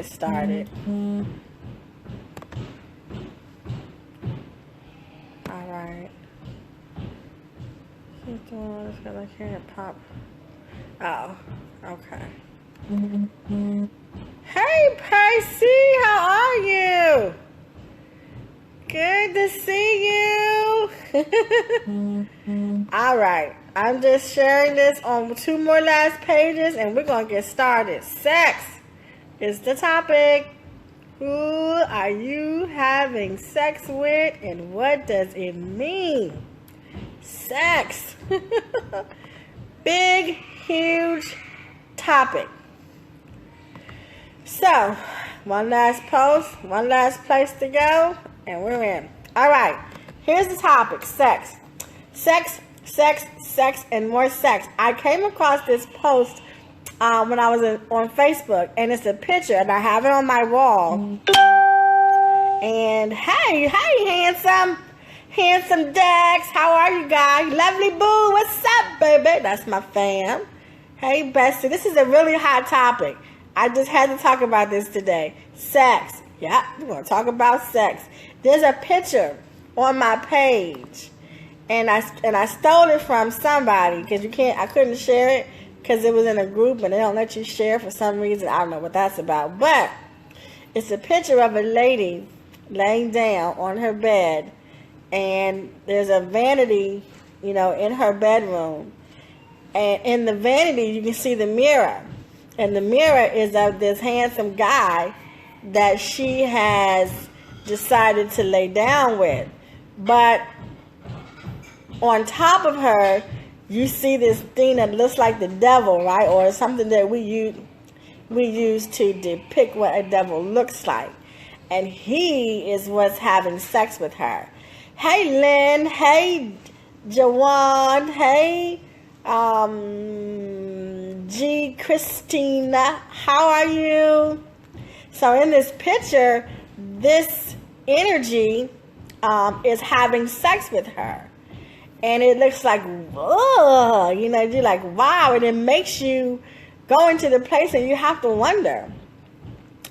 Started. All right. Just gonna hear it pop. Oh, okay. Hey, Percy, how are you? Good to see you. All right. I'm just sharing this on 2 more last pages, and we're gonna get started. Sex is the topic. Who are you having sex with, and what does it mean? Sex. Big, huge topic. So, one last post, one last place to go, and we're in. All right. Here's the topic. Sex. Sex, sex, sex, and more sex. I came across this post when I was on Facebook, and it's a picture, and I have it on my wall. And hey, handsome Dex, how are you guys? Lovely Boo, what's up, baby? That's my fam. Hey, Bessie, this is a really hot topic. I just had to talk about this today. Sex. Yeah, we're going to talk about sex. There's a picture on my page, and I stole it from somebody because I couldn't share it because it was in a group and they don't let you share for some reason. I don't know what that's about, but it's a picture of a lady laying down on her bed, and there's a vanity, in her bedroom, and in the vanity you can see the mirror, and the mirror is of this handsome guy that she has decided to lay down with. But on top of her, you see this thing that looks like the devil, right? Or something that we use to depict what a devil looks like. And he is what's having sex with her. Hey, Lynn. Hey, Jawan. Hey, G. Christina. How are you? So in this picture, this energy is having sex with her. And it looks like, ugh, you're like, wow. And it makes you go into the place and you have to wonder.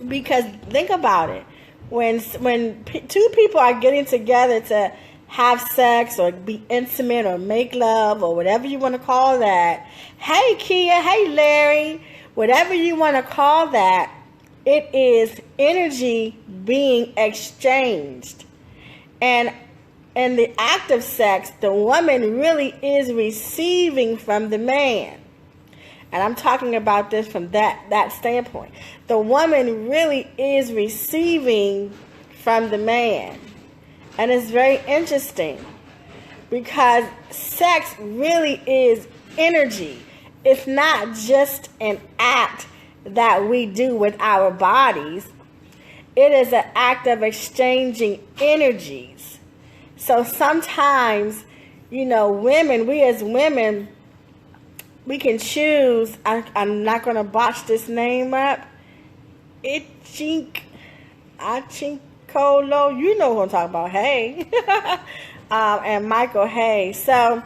Because think about it. When two people are getting together to have sex or be intimate or make love or whatever you want to call that. Hey, Kia. Hey, Larry. Whatever you want to call that, it is energy being exchanged. And in the act of sex, the woman really is receiving from the man. And I'm talking about this from that standpoint. The woman really is receiving from the man. And it's very interesting because sex really is energy. It's not just an act that we do with our bodies. It is an act of exchanging energies. So sometimes, women, we as women, we can choose. I'm not going to botch this name up. Achinkolo, you know who I'm talking about. Hey, and Michael Hay. So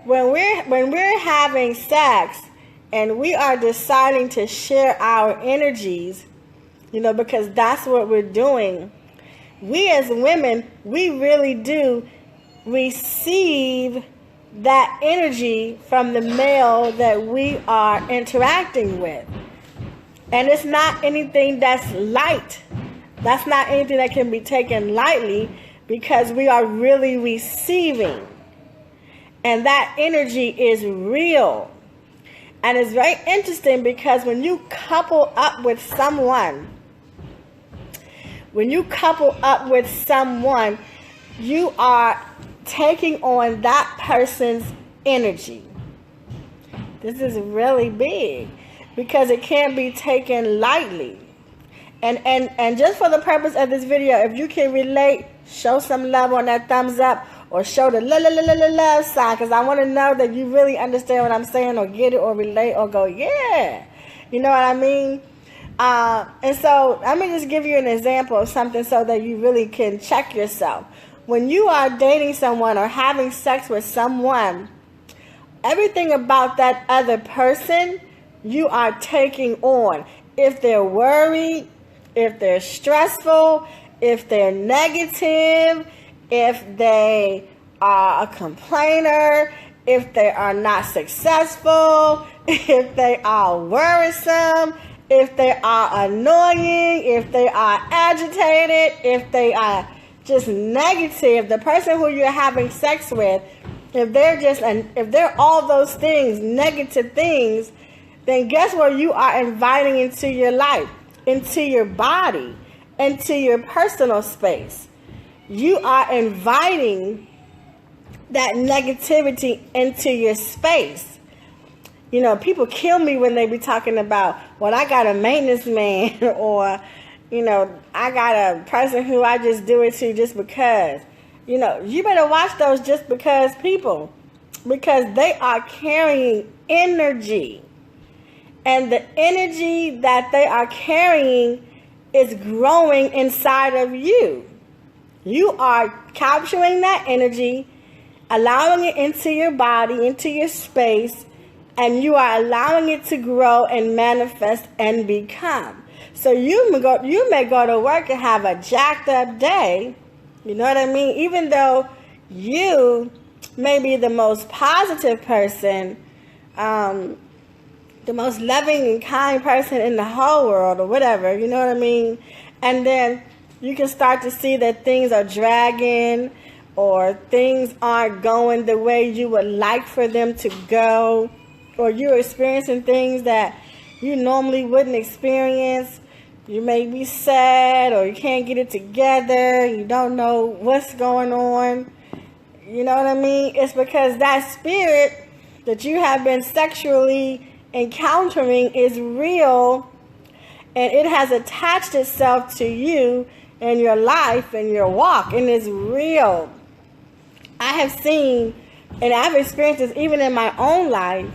when we're having sex and we are deciding to share our energies, because that's what we're doing. We as women, we really do receive that energy from the male that we are interacting with. And it's not anything that's light. That's not anything that can be taken lightly because we are really receiving. And that energy is real. And it's very interesting because when you couple up with someone, you are taking on that person's energy. This is really big because it can't be taken lightly. And just for the purpose of this video, if you can relate, show some love on that thumbs up or show the love sign, because I want to know that you really understand what I'm saying or get it or relate or go, yeah. You know what I mean? And so let me just give you an example of something so that you really can check yourself. When you are dating someone or having sex with someone, everything about that other person you are taking on. If they're worried, if they're stressful, if they're negative, if they are a complainer, if they are not successful, if they are worrisome, if they are annoying, if they are agitated, if they are just negative, the person who you're having sex with, if they're all those things, negative things, then guess what you are inviting into your life, into your body, into your personal space. You are inviting that negativity into your space. You know, people kill me when they be talking about, well, I got a maintenance man or, you know, I got a person who I just do it to just because. You know, you better watch those just because people, because they are carrying energy. And the energy that they are carrying is growing inside of you. You are capturing that energy, allowing it into your body, into your space, and you are allowing it to grow and manifest and become. So you may go to work and have a jacked up day, you know what I mean? Even though you may be the most positive person, the most loving and kind person in the whole world or whatever, you know what I mean? And then you can start to see that things are dragging or things aren't going the way you would like for them to go, or you're experiencing things that you normally wouldn't experience. You may be sad or you can't get it together. You don't know what's going on. You know what I mean? It's because that spirit that you have been sexually encountering is real, and it has attached itself to you and your life and your walk, and it's real. I have seen, and I've experienced this even in my own life,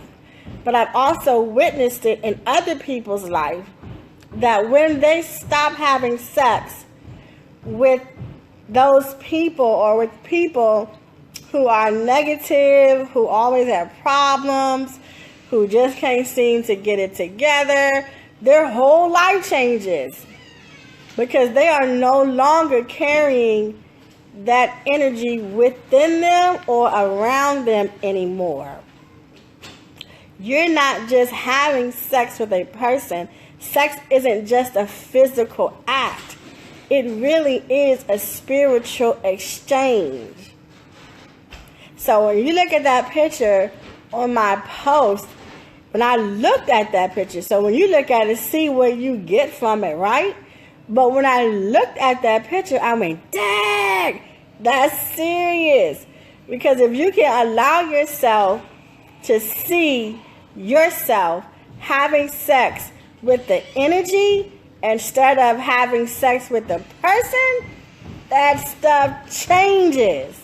but I've also witnessed it in other people's life, that when they stop having sex with those people or with people who are negative, who always have problems, who just can't seem to get it together, their whole life changes because they are no longer carrying that energy within them or around them anymore. You're not just having sex with a person. Sex isn't just a physical act. It really is a spiritual exchange. So when you look at that picture on my post, when I looked at that picture, so when you look at it, see what you get from it, right? But when I looked at that picture, I went, dang, that's serious. Because if you can allow yourself to see yourself having sex with the energy instead of having sex with the person, that stuff changes.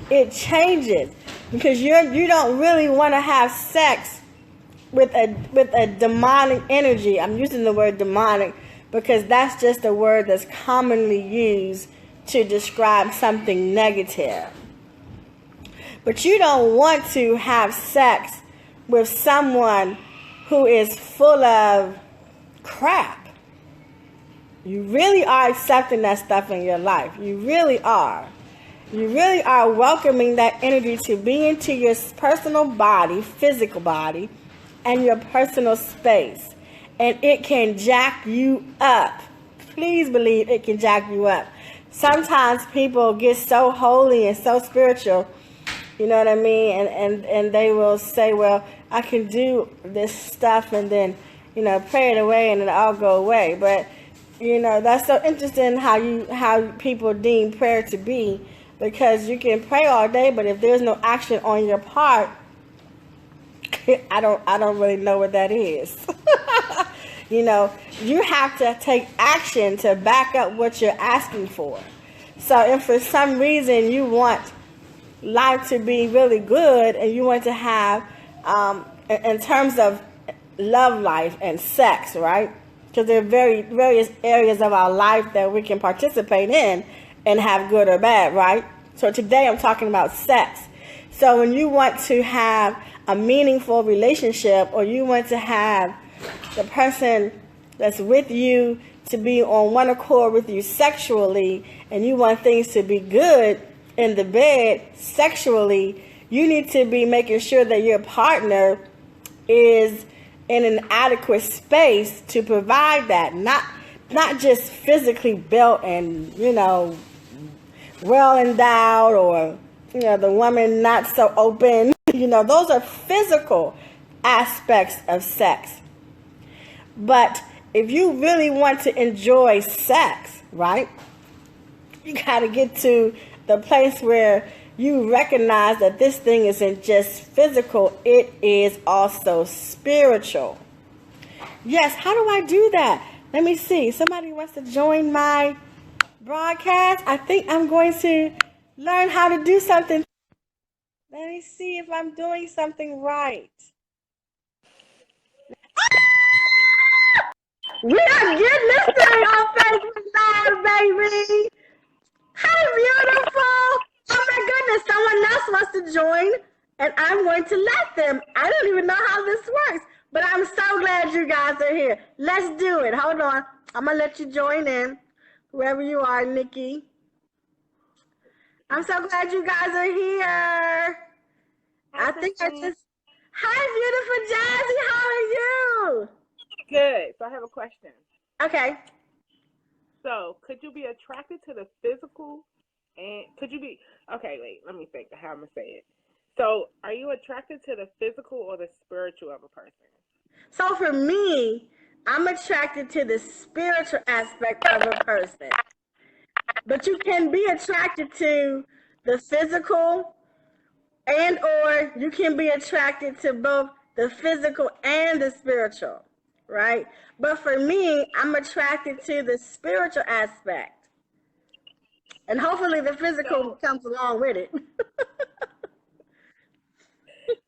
It changes because you don't really want to have sex with a demonic energy. I'm using the word demonic because that's just a word that's commonly used to describe something negative. But you don't want to have sex with someone who is full of crap. You really are accepting that stuff in your life. You really are. You really are welcoming that energy to be into your personal body, physical body, and your personal space. And it can jack you up. Please believe it can jack you up. Sometimes people get so holy and so spiritual, you know what I mean? And they will say, well, I can do this stuff and then, you know, pray it away and it'll all go away. But, you know, that's so interesting how people deem prayer to be. Because you can pray all day, but if there's no action on your part, I don't really know what that is. You know, you have to take action to back up what you're asking for. So if for some reason you want life to be really good and you want to have, in terms of love life and sex, right? Because there are various areas of our life that we can participate in and have good or bad, right? So today I'm talking about sex. So when you want to have a meaningful relationship, or you want to have the person that's with you to be on one accord with you sexually, and you want things to be good in the bed sexually, you need to be making sure that your partner is in an adequate space to provide that, not just physically built and, well endowed, or, the woman not so open. Those are physical aspects of sex. But if you really want to enjoy sex, right, you got to get to the place where you recognize that this thing isn't just physical, it is also spiritual. Yes, how do I do that? Let me see. Somebody wants to join my broadcast. I think I'm going to learn how to do something. Let me see if I'm doing something right. We are getting this thing on Facebook Live, baby. Hey, beautiful. Oh my goodness, someone else wants to join, and I'm going to let them. I don't even know how this works, but I'm so glad you guys are here. Let's do it. Hold on. I'm going to let you join in, whoever you are, Nikki. I'm so glad you guys are here. Hi, beautiful Jazzy. How are you? Good. So I have a question. Okay. So could you be attracted to the physical, and okay, wait, let me think how I'm going to say it. So are you attracted to the physical or the spiritual of a person? So for me, I'm attracted to the spiritual aspect of a person. But you can be attracted to the physical, and or you can be attracted to both the physical and the spiritual, right? But for me, I'm attracted to the spiritual aspect. And hopefully the physical comes along with it.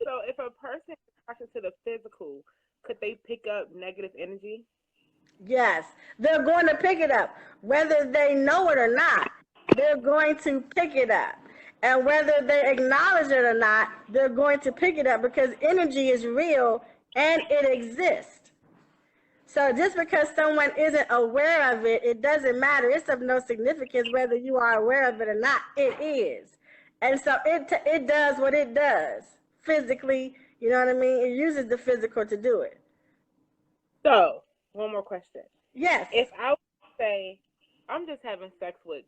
So if a person is attracted to the physical, could they pick up negative energy? Yes, they're going to pick it up. Whether they know it or not, they're going to pick it up. And whether they acknowledge it or not, they're going to pick it up, because energy is real and it exists. So just because someone isn't aware of it, it doesn't matter. It's of no significance whether you are aware of it or not. It is. And so it does what it does physically. You know what I mean? It uses the physical to do it. So, one more question. Yes. If I would say, I'm just having sex with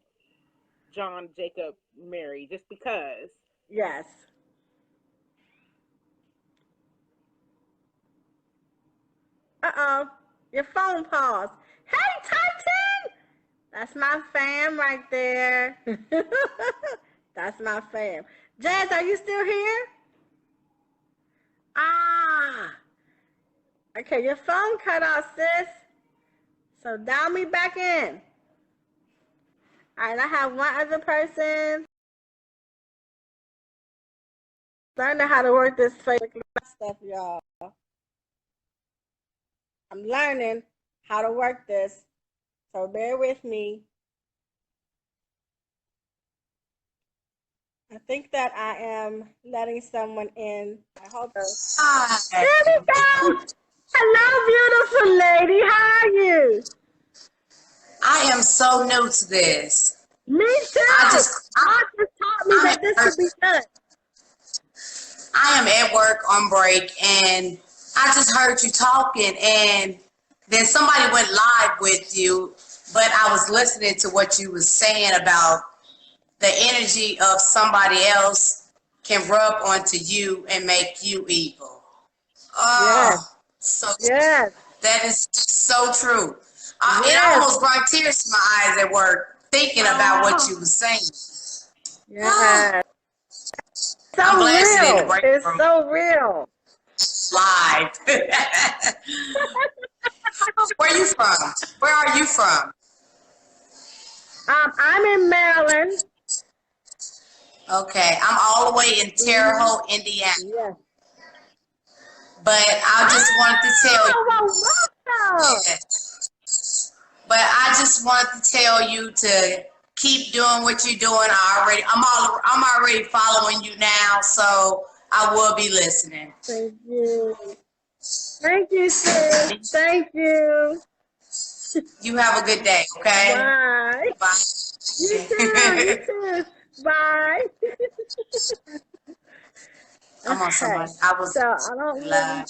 John, Jacob, Mary, just because. Yes. Uh-oh. Your phone paused. Hey, Titan! That's my fam right there. That's my fam. Jazz, are you still here? Ah. Okay, your phone cut off, sis. So dial me back in. All right, I have one other person. Learning how to work this Facebook stuff, y'all. I'm learning how to work this, so bear with me. I think that I am letting someone in. I hope so. Hi. There we go. Hello, beautiful lady. How are you? I am so new to this. Me too. God just taught me that this could be done. I am at work on break, and I just heard you talking, and then somebody went live with you, but I was listening to what you was saying about the energy of somebody else can rub onto you and make you evil. Oh, Yes. so Yes. that is so true. It Yes. almost brought tears to my eyes at work thinking about what you were saying. Yes. So I'm blasting in the real. break It's room. so real. Live. Where are you from? Where are you from? I'm in Maryland. Okay, I'm all the way in Terre Haute, Indiana. Yes. But I just wanted to tell you. Welcome. Yes. But I just wanted to tell you to keep doing what you're doing. I'm already following you now, so I will be listening. Thank you. Thank you, sis. Thank you. You have a good day, okay? Bye. Bye. You too. You too. Bye. Come on, somebody. Okay. I was So I don't really. live.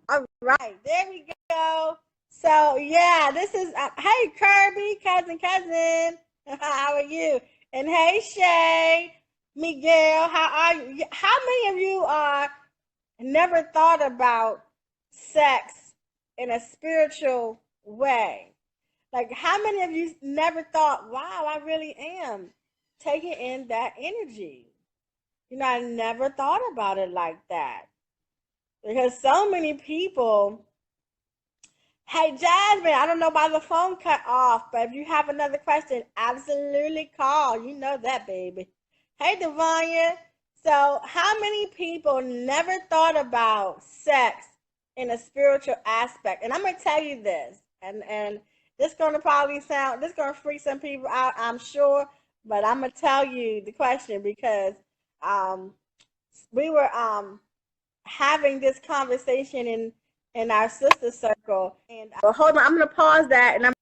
All right. There we go. So yeah, this is hey Kirby, cousin. How are you? And hey Shay, Miguel, how are you? How many of you are never thought about sex in a spiritual way? Like, how many of you never thought, wow, I really am taking in that energy? You know, I never thought about it like that. Because so many people, hey, Jasmine, I don't know why the phone cut off, but if you have another question, absolutely call. You know that, baby. Hey, Devanya. So, how many people never thought about sex in a spiritual aspect? And I'm going to tell you this, and this going to probably sound, this going to freak some people out, I'm sure, but I'm going to tell you the question because um, we were having this conversation in our sister circle. And hold on, I'm gonna pause that, and I'm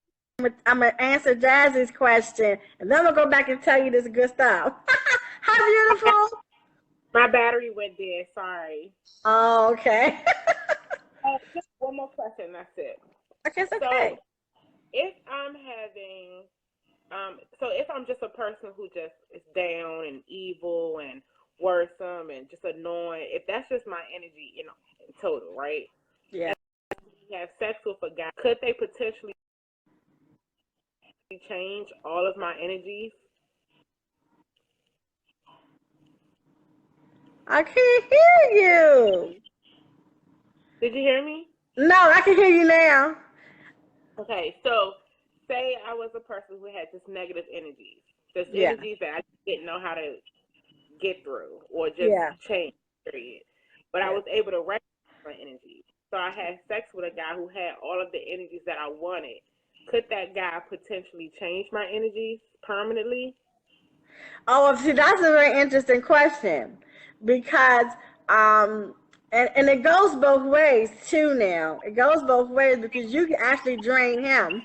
gonna answer Jazzy's question, and then we'll go back and tell you this good stuff. How beautiful! My battery went dead. Sorry. Oh, okay. Just one more question. That's it. Okay, it's okay. So if I'm having, if I'm just a person who just is down and evil and worrisome and just annoying, if that's just my energy, in total, right? Yeah. And have sex with a guy, could they potentially change all of my energies? I can't hear you. Did you hear me? No, I can hear you now. Okay, so say I was a person who had just negative energies, just energies that I didn't know how to get through or just change, period. But I was able to recognize my energies. So I had sex with a guy who had all of the energies that I wanted. Could that guy potentially change my energies permanently? Oh, see, that's a very interesting question because and it goes both ways too now. It goes both ways because you can actually drain him.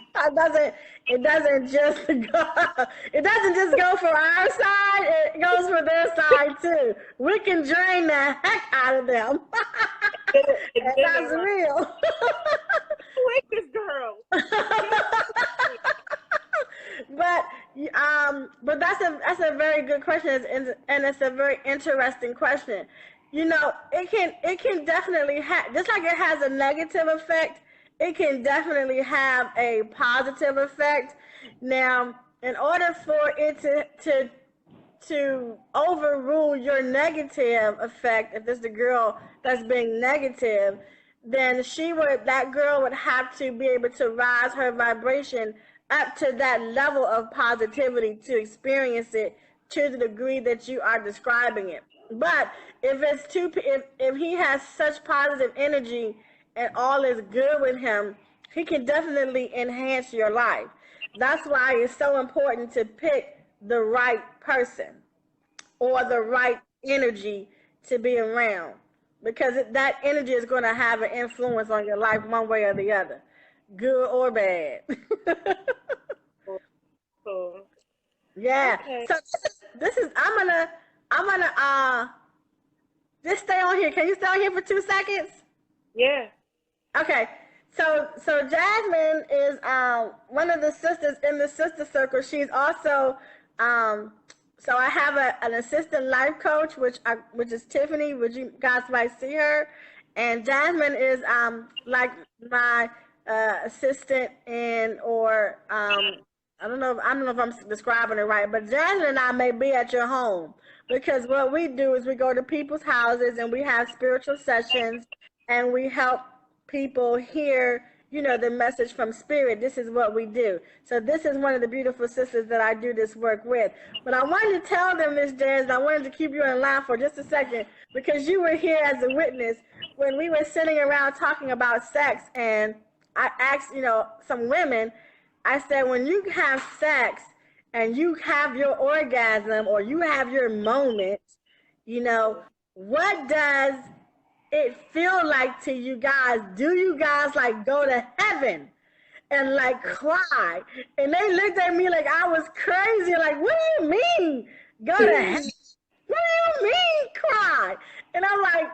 It doesn't just go for our side, it goes for their side too. We can drain the heck out of them. And that's real. Who is this girl? But that's a very good question, and it's a very interesting question. You know, it can definitely have, just like it has a negative effect, it can definitely have a positive effect. Now, in order for it to overrule your negative effect, if it's the girl that's being negative, then that girl would have to be able to rise her vibration up to that level of positivity to experience it to the degree that you are describing it. But if he has such positive energy and all is good with him, he can definitely enhance your life. That's why it's so important to pick the right person or the right energy to be around, because that energy is going to have an influence on your life one way or the other, good or bad. Yeah. Okay. So this is I'm gonna just stay on here. Can you stay on here for 2 seconds? Yeah. Okay. So Jasmine is one of the sisters in the sister circle. She's also so I have an assistant life coach, which is Tiffany, which you guys might see her, and Jasmine is like my assistant or I don't know if I'm describing it right, but Jasmine and I may be at your home, because what we do is we go to people's houses and we have spiritual sessions and we help people hear, the message from spirit. This is what we do. So this is one of the beautiful sisters that I do this work with. But I wanted to tell them, Miss Jazz, and I wanted to keep you in line for just a second, because you were here as a witness when we were sitting around talking about sex, and I asked, some women, I said, when you have sex and you have your orgasm or you have your moment, what does it feel like to you guys? Do you guys like go to heaven? and like cry. And they looked at me like I was crazy. Like, what do you mean? Go to heaven? What do you mean cry? And I'm like,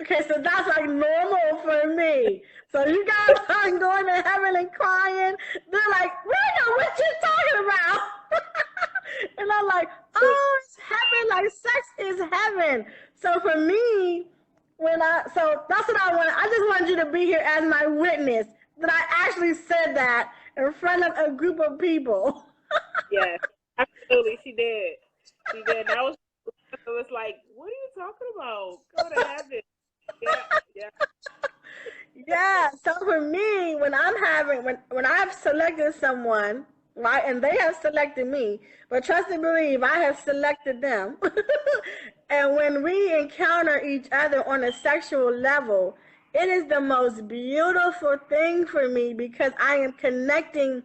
okay, so that's like normal for me. So you guys aren't going to heaven and crying. They're like, we know what you're talking about. And I'm like, oh, it's heaven. Like sex is heaven. So for me, so that's what I want. I just wanted you to be here as my witness that I actually said that in front of a group of people. Yes, absolutely. She did. She did. That was, it was like, what are you talking about? Go to heaven. Yeah. Yeah. So for me, when I've selected someone, right, and they have selected me, but trust and believe, I have selected them. And when we encounter each other on a sexual level, it is the most beautiful thing for me because I am connecting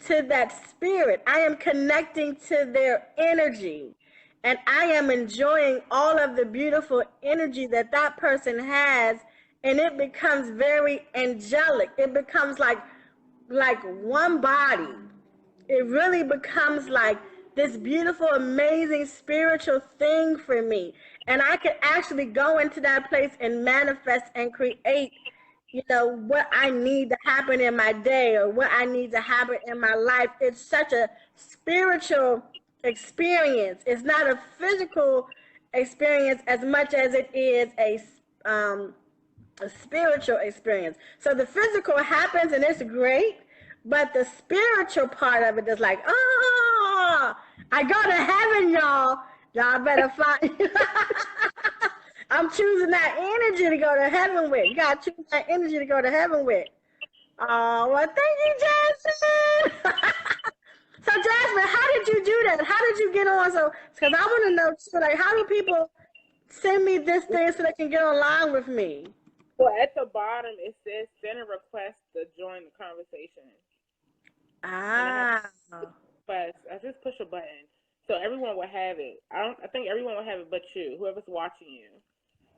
to that spirit. I am connecting to their energy. And I am enjoying all of the beautiful energy that that person has. And it becomes very angelic. It becomes like one body. It really becomes like this beautiful, amazing spiritual thing for me. And I can actually go into that place and manifest and create, what I need to happen in my day or what I need to happen in my life. It's such a spiritual experience. It's not a physical experience as much as it is a spiritual experience. So the physical happens and it's great, but the spiritual part of it is like, oh, I go to heaven, y'all. Y'all better find. I'm choosing that energy to go to heaven with. You gotta choose that energy to go to heaven with. Oh, well, thank you, Jasmine. So, Jasmine, how did you do that? How did you get on? So, because I want to know, so like, how do people send me this thing so they can get online with me? Well, at the bottom, it says send a request to join the conversation. Ah. But I just push a button. So everyone will have it. I think everyone will have it but you, whoever's watching you.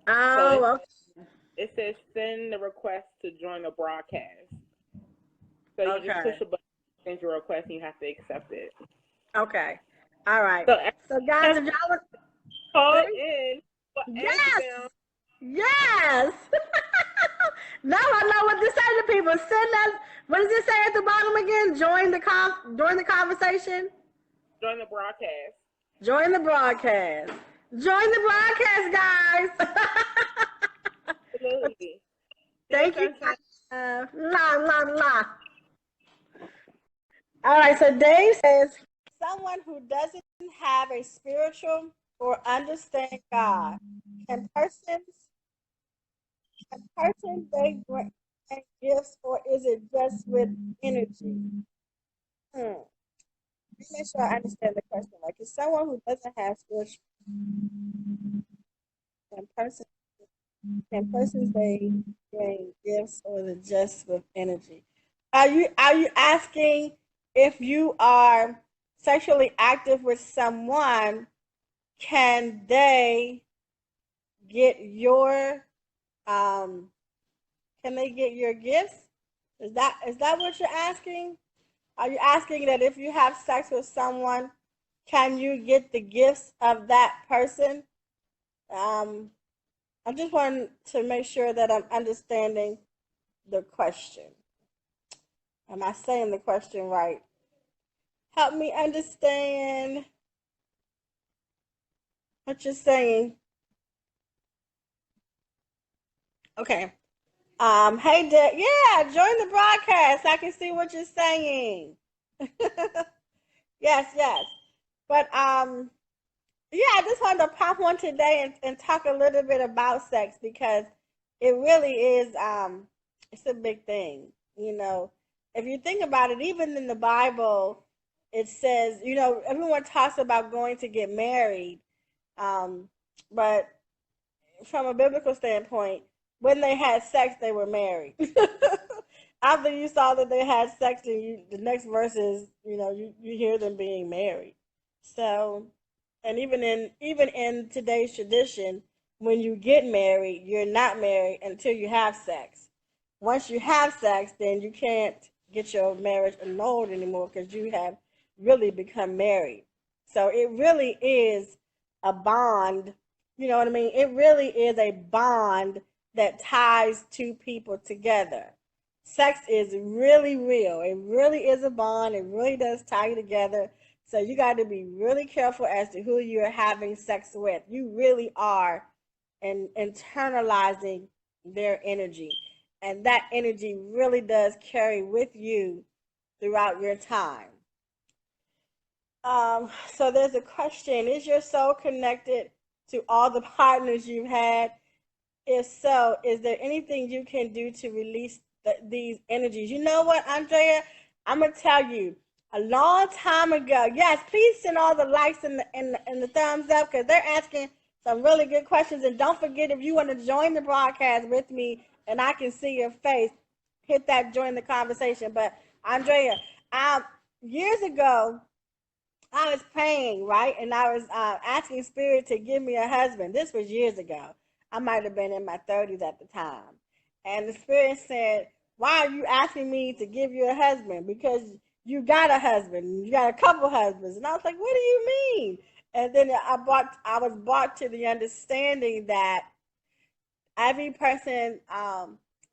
Oh, so okay. It says send the request to join the broadcast. So you just push a button, send your request, and you have to accept it. Okay. All right. So guys, if y'all want call in, yes, yes. Now I know what to say to people. Send us. What does it say at the bottom again? Join the conversation. Join the broadcast. Join the broadcast. Join the broadcast, guys. Absolutely. Thank you. Mwah. All right, so Dave says, someone who doesn't have a spiritual or understand God, can persons they bring gifts, or is it just with energy? Let me make sure I understand the question. Like, is someone who doesn't have spiritual, can persons they bring gifts, or is it just with energy? Are you asking if you are sexually active with someone, can they get your can they get your gifts? Is that what you're asking? Are you asking that if you have sex with someone, can you get the gifts of that person? I just want to make sure that I'm understanding the question. Am I saying the question right? Help me understand what you're saying. Okay. Hey, yeah, join the broadcast. I can see what you're saying. Yes. But yeah, I just wanted to pop on today and talk a little bit about sex because it really is it's a big thing. If you think about it, even in the Bible, it says, everyone talks about going to get married. But from a biblical standpoint, when they had sex, they were married. After you saw that they had sex, and the next verse is, you hear them being married. So, and even in today's tradition, when you get married, you're not married until you have sex. Once you have sex, then you can't get your marriage annulled anymore because you have really become married. So it really is a bond. You know what I mean? It really is a bond that ties two people together. Sex is really real. It really is a bond. It really does tie you together. So you got to be really careful as to who you're having sex with. You really are internalizing their energy. And that energy really does carry with you throughout your time. So there's a question: is your soul connected to all the partners you've had? If so, is there anything you can do to release these energies? You know what, Andrea? I'm gonna tell you. A long time ago, yes. Please send all the likes and the thumbs up because they're asking some really good questions. And don't forget, if you want to join the broadcast with me and I can see your face, hit that join the conversation. But Andrea, years ago, I was praying, right? And I was asking Spirit to give me a husband. This was years ago. I might have been in my 30s at the time. And the Spirit said, why are you asking me to give you a husband? Because you got a husband. You got a couple husbands. And I was like, what do you mean? And then I was brought to the understanding that every person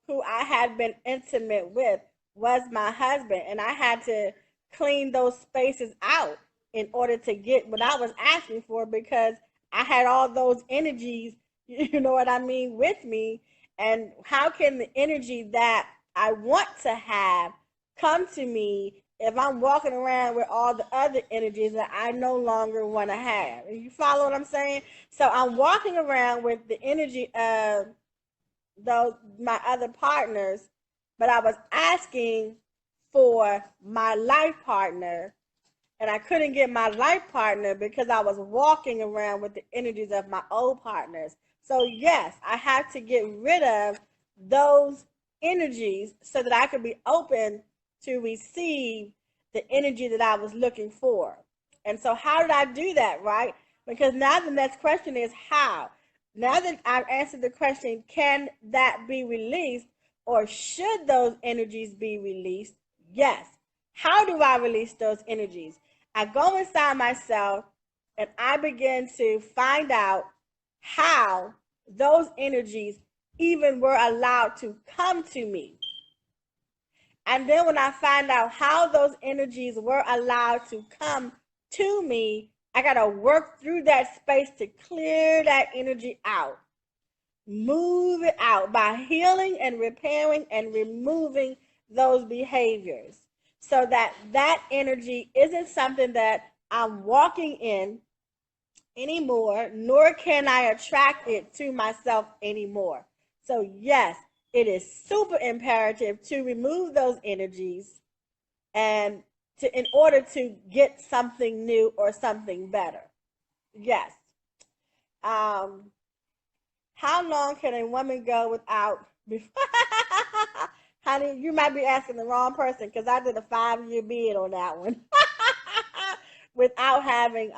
who I had been intimate with was my husband. And I had to clean those spaces out in order to get what I was asking for because I had all those energies, you know what I mean, with me. And how can the energy that I want to have come to me if I'm walking around with all the other energies that I no longer want to have? You follow what I'm saying? So I'm walking around with the energy of those my other partners, but I was asking for my life partner, and I couldn't get my life partner because I was walking around with the energies of my old partners. So yes, I had to get rid of those energies so that I could be open to receive the energy that I was looking for. And so how did I do that, right? Because now the next question is how. Now that I've answered the question, can that be released or should those energies be released? Yes. How do I release those energies? I go inside myself and I begin to find out how those energies even were allowed to come to me. And then when I find out how those energies were allowed to come to me, I got to work through that space to clear that energy out. Move it out by healing and repairing and removing those behaviors so that that energy isn't something that I'm walking in anymore, nor can I attract it to myself anymore. So yes, it is super imperative to remove those energies and in order to get something new or something better. Yes. How long can a woman go without honey, you might be asking the wrong person because I did a 5-year bid on that one. without having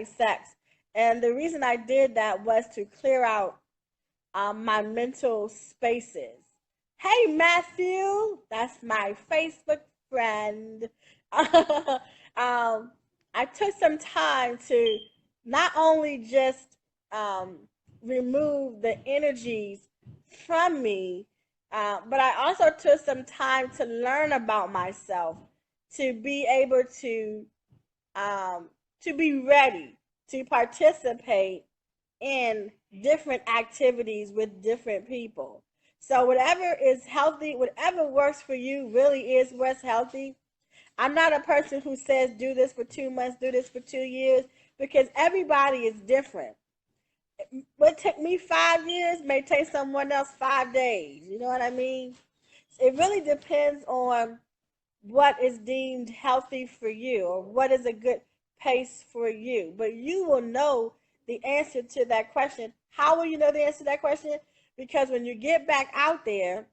sex. And the reason I did that was to clear out my mental spaces. Hey Matthew, that's my Facebook friend. I took some time to not only just remove the energies from me, but I also took some time to learn about myself, to be able to be ready to participate in different activities with different people. So whatever is healthy, whatever works for you really is what's healthy. I'm not a person who says do this for 2 months, do this for 2 years, because everybody is different. What took me 5 years may take someone else 5 days. You know what I mean? It really depends on what is deemed healthy for you or what is a good pace for you. But you will know the answer to that question. How will you know the answer to that question? Because when you get back out there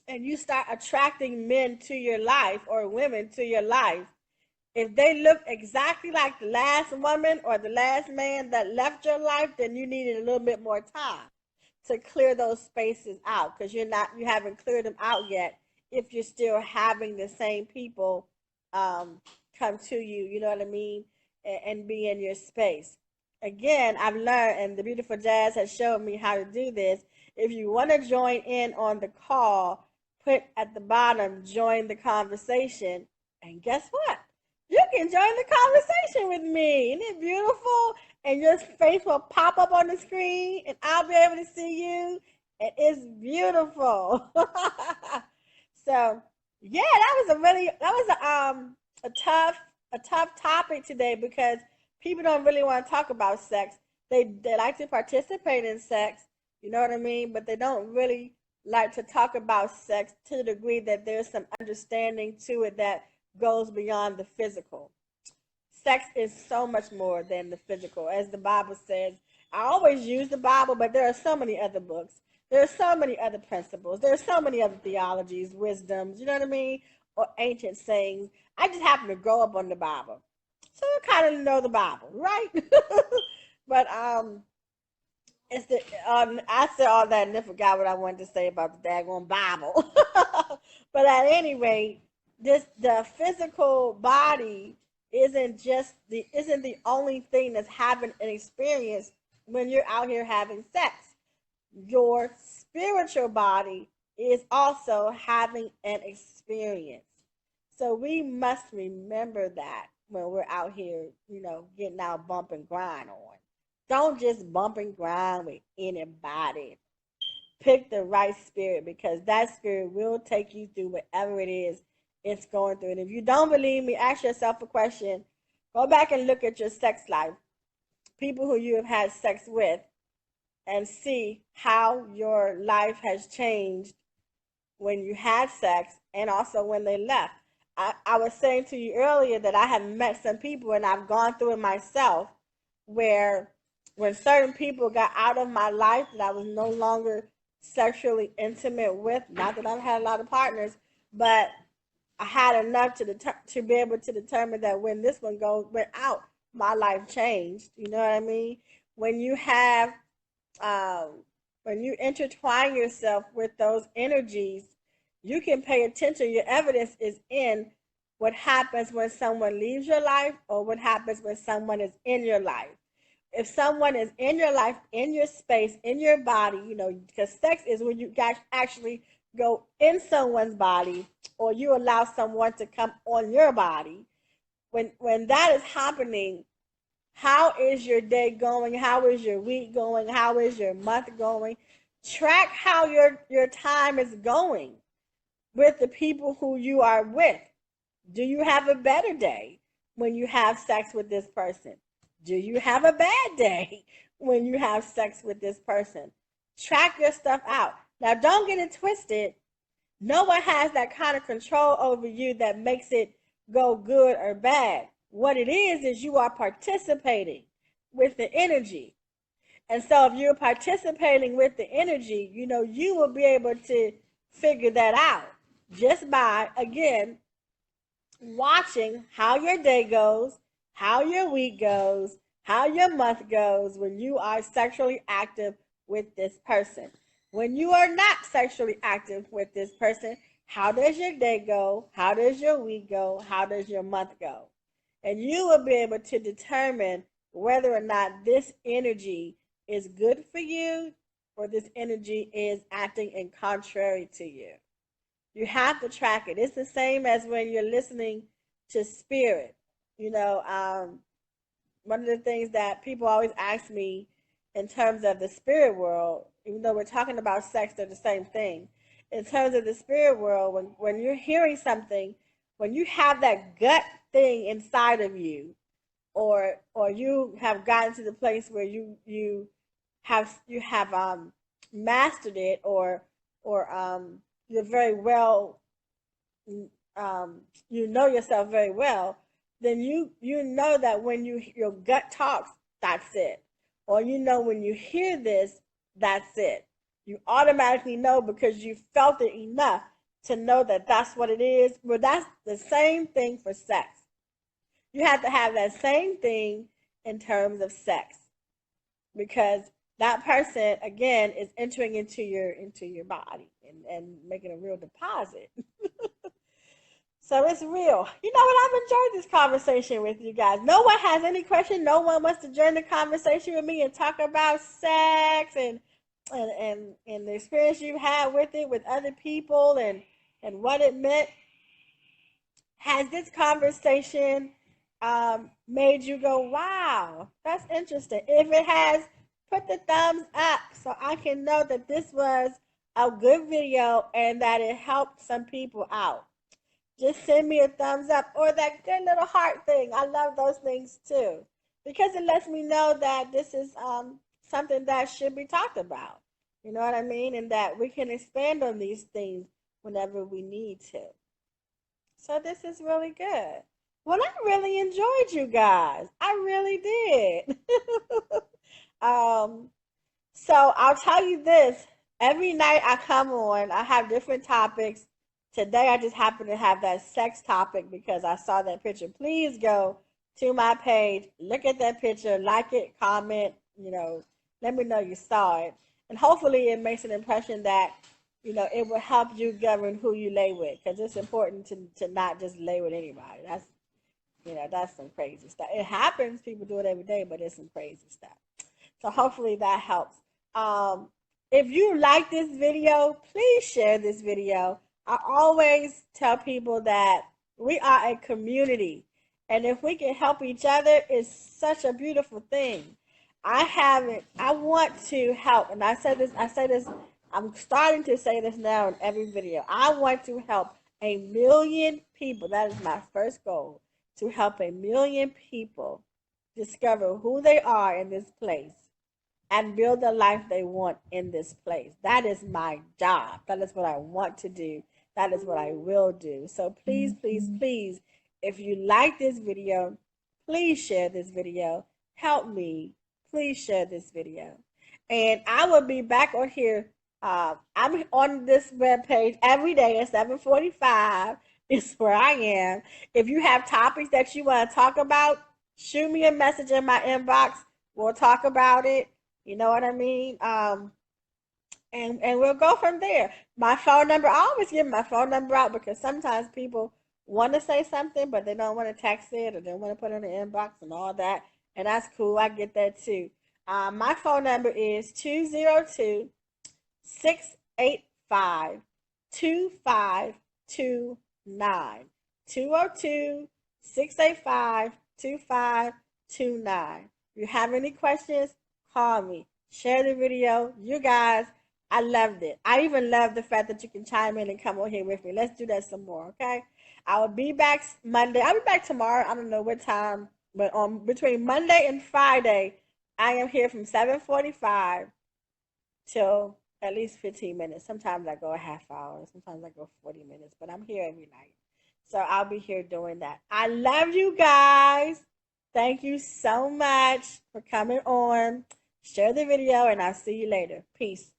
and you start attracting men to your life or women to your life, if they look exactly like the last woman or the last man that left your life, then you needed a little bit more time to clear those spaces out because you haven't cleared them out yet if you're still having the same people come to you, you know what I mean, and be in your space. Again, I've learned, and the beautiful Jazz has shown me how to do this. If you want to join in on the call, put at the bottom, join the conversation. And guess what? You can join the conversation with me. Isn't it beautiful? And your face will pop up on the screen, and I'll be able to see you. And it's beautiful. So, yeah, that was a tough topic today because people don't really want to talk about sex. They like to participate in sex, you know what I mean? But they don't really like to talk about sex to the degree that there's some understanding to it that goes beyond the physical. Sex is so much more than the physical, as the Bible says. I always use the Bible, but there are so many other books. There are so many other principles. There are so many other theologies, wisdoms, you know what I mean? Or ancient sayings. I just happen to grow up on the Bible. So I kind of know the Bible, right? But it's the I said all that and then forgot what I wanted to say about the daggone Bible. But at any rate, the physical body isn't the only thing that's having an experience when you're out here having sex. Your spiritual body is also having an experience. So we must remember that when we're out here, getting our bump and grind on. Don't just bump and grind with anybody. Pick the right spirit because that spirit will take you through whatever it is it's going through. And if you don't believe me, ask yourself a question. Go back and look at your sex life, people who you have had sex with, and see how your life has changed when you had sex and also when they left. I was saying to you earlier that I have met some people and I've gone through it myself where when certain people got out of my life that I was no longer sexually intimate with, not that I've had a lot of partners, but I had enough to be able to determine that when this one went out, my life changed. You know what I mean? When you have, when you intertwine yourself with those energies, you can pay attention. Your evidence is in what happens when someone leaves your life or what happens when someone is in your life. If someone is in your life, in your space, in your body, because sex is when you actually go in someone's body or you allow someone to come on your body. When that is happening, how is your day going? How is your week going? How is your month going? Track how your time is going with the people who you are with. Do you have a better day when you have sex with this person? Do you have a bad day when you have sex with this person? Track your stuff out. Now, don't get it twisted. No one has that kind of control over you that makes it go good or bad. What it is you are participating with the energy. And so if you're participating with the energy, you will be able to figure that out just by, again, watching how your day goes, how your week goes, how your month goes when you are sexually active with this person. When you are not sexually active with this person, how does your day go? How does your week go? How does your month go? And you will be able to determine whether or not this energy is good for you or this energy is acting in contrary to you. You have to track it. It's the same as when you're listening to spirit. One of the things that people always ask me in terms of the spirit world, even though we're talking about sex, they're the same thing. In terms of the spirit world, when you're hearing something, when you have that gut thing inside of you, or you have gotten to the place where you have mastered it, or you're very well, you know yourself very well, then you know that when your gut talks, that's it. Or when you hear this, that's it. You automatically know because you felt it enough to know that that's what it is. But that's the same thing for sex. You have to have that same thing in terms of sex, because that person again is entering into your body and making a real deposit. So it's real. You know what? I've enjoyed this conversation with you guys. No one has any question. No one wants to join the conversation with me and talk about sex and the experience you've had with it with other people and what it meant. Has this conversation made you go, wow, that's interesting? If it has, put the thumbs up so I can know that this was a good video and that it helped some people out. Just send me a thumbs up or that good little heart thing. I love those things too because it lets me know that this is something that should be talked about. You know what I mean? And that we can expand on these things whenever we need to. So this is really good. Well, I really enjoyed you guys. I really did. um, so I'll tell you this. Every night I come on, I have different topics. Today I just happen to have that sex topic because I saw that picture. Please go to my page, look at that picture, like it, comment, let me know you saw it. And hopefully it makes an impression that, it will help you govern who you lay with because it's important to not just lay with anybody. That's some crazy stuff. It happens, people do it every day, but it's some crazy stuff. So hopefully that helps. If you like this video, please share this video. I always tell people that we are a community. And if we can help each other, it's such a beautiful thing. I want to help. And I say this, I'm starting to say this now in every video. I want to help 1 million people. That is my first goal, to help 1 million people discover who they are in this place and build the life they want in this place. That is my job. That is what I want to do. That is what I will do. So please, please, please, if you like this video, please share this video. Help me. Please share this video. And I will be back on here. I'm on this webpage every day at 7:45 is where I am. If you have topics that you want to talk about, shoot me a message in my inbox. We'll talk about it. You know what I mean? And we'll go from there. My phone number, I always give my phone number out because sometimes people want to say something, but they don't want to text it or they want to put it in the inbox and all that. And that's cool. I get that too. My phone number is 202-685-2529. 202-685-2529. If you have any questions, call me. Share the video. You guys, I loved it. I even love the fact that you can chime in and come on here with me. Let's do that some more, okay? I will be back Monday. I'll be back tomorrow. I don't know what time, but between Monday and Friday, I am here from 7:45 till at least 15 minutes. Sometimes I go a half hour. Sometimes I go 40 minutes, but I'm here every night. So I'll be here doing that. I love you guys. Thank you so much for coming on. Share the video, and I'll see you later. Peace.